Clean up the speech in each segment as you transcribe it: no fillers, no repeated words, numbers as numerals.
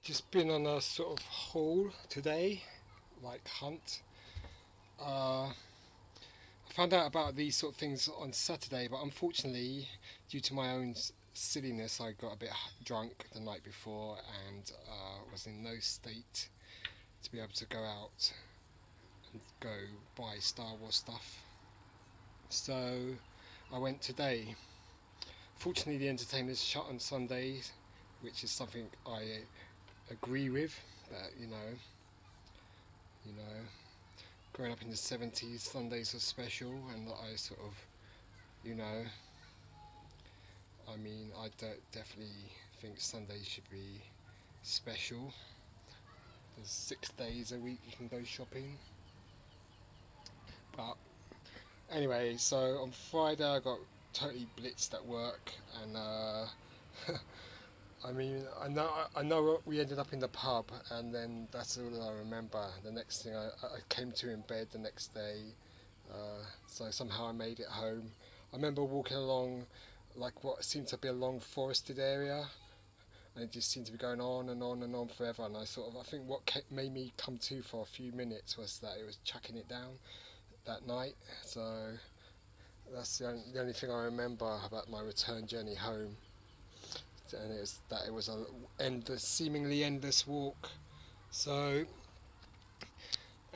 Just been on a sort of haul today, like hunt. I found out about these sort of things on Saturday, but unfortunately, due to my own silliness, I got a bit drunk the night before and was in no state to be able to go out and go buy Star Wars stuff. So I went today. Fortunately, the entertainers shut on Sundays, which is something I agree with. That you know, growing up in the 70s, Sundays were special, and I sort of, you know, definitely think Sundays should be special. There's 6 days a week you can go shopping. But anyway, so on Friday I got totally blitzed at work, and I know we ended up in the pub, and then that's all I remember. The next thing I came to in bed the next day, so somehow I made it home. I remember walking along like what seemed to be a long forested area, and it just seemed to be going on and on and on forever. And I think what made me come to for a few minutes was that it was chucking it down that night. So that's the only thing I remember about my return journey home, and it was a seemingly endless walk. So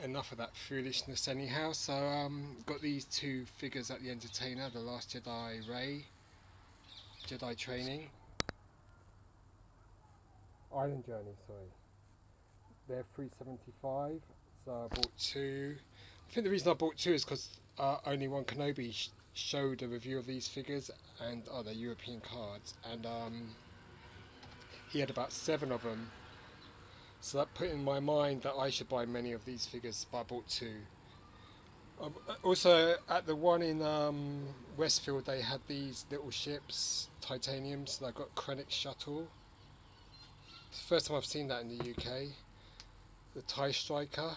enough of that foolishness anyhow. So got these two figures at the Entertainer, the Last Jedi Rey, Jedi Training. Island Journey, sorry. They're $3.75, so I bought two. I think the reason I bought two is because only one Kenobi showed a review of these figures, and they're European cards, and he had about 7 of them. So that put in my mind that I should buy many of these figures, but I bought two. Also, at the one in Westfield, they had these little ships, titaniums. So I got Krennic Shuttle. It's the first time I've seen that in the UK. The TIE Striker.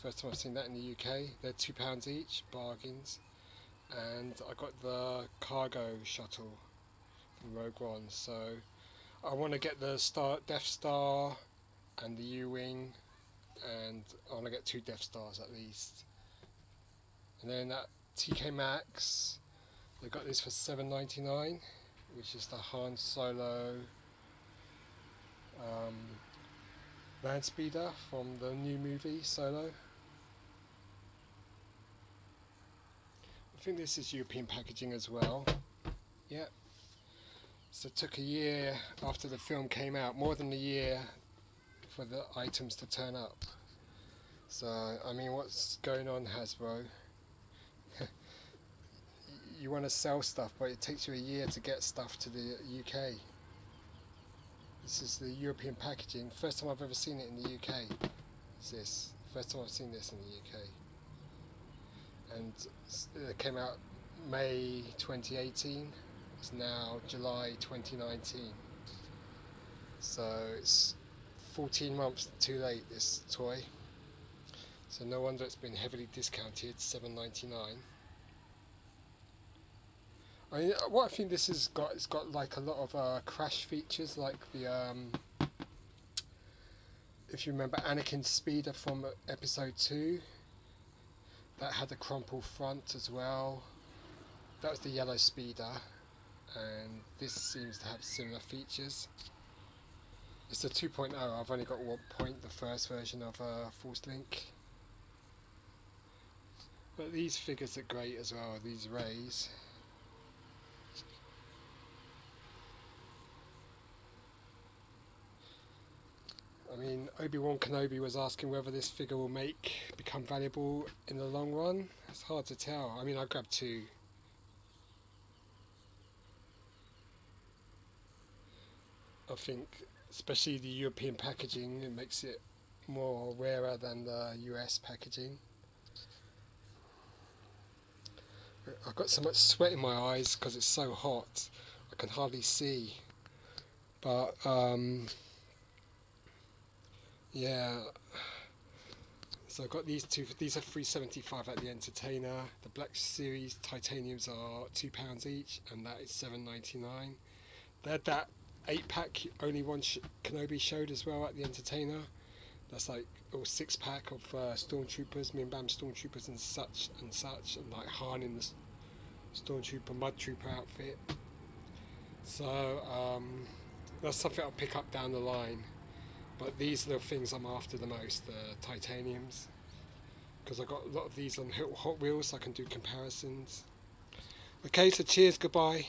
First time I've seen that in the UK. They're £2 each, bargains. And I got the cargo shuttle from Rogue One. So I want to get the Death Star and the U-Wing, and I want to get 2 Death Stars at least. And then at TK Maxx, they got this for $7.99, which is the Han Solo land speeder from the new movie Solo. I think this is European packaging as well. Yeah. So it took a year after the film came out, more than a year, for the items to turn up. So I mean, what's going on, Hasbro? You want to sell stuff, but it takes you a year to get stuff to the UK. This is the European packaging. First time I've ever seen it in the UK. It's this. First time I've seen this in the UK. And it came out May 2018. It's now July 2019. So it's 14 months too late, this toy. So no wonder it's been heavily discounted, $7.99. What I think this has got, it's got like a lot of crash features, like the if you remember Anakin's speeder from episode 2, that had a crumple front as well. That was the yellow speeder, and this seems to have similar features. It's a 2.0, I've only got 1 point, the first version of Force Link. But these figures are great as well, these Reys. I mean, Obi-Wan Kenobi was asking whether this figure will become valuable in the long run. It's hard to tell. I mean, I grabbed 2. I think, especially the European packaging, it makes it more rarer than the US packaging. I've got so much sweat in my eyes because it's so hot, I can hardly see. But yeah, so I've got these two. These are $3.75 at the Entertainer. The Black Series titaniums are £2 each, and that is $7.99. They had that 8-pack, only one Kenobi showed as well at the Entertainer. That's like a 6-pack of Stormtroopers, me and Bam Stormtroopers and such, and like Han in the Stormtrooper Mud Trooper outfit. So that's something I'll pick up down the line. But these are the things I'm after the most, the titaniums, because I've got a lot of these on Hot Wheels, so I can do comparisons. Okay, so cheers, goodbye.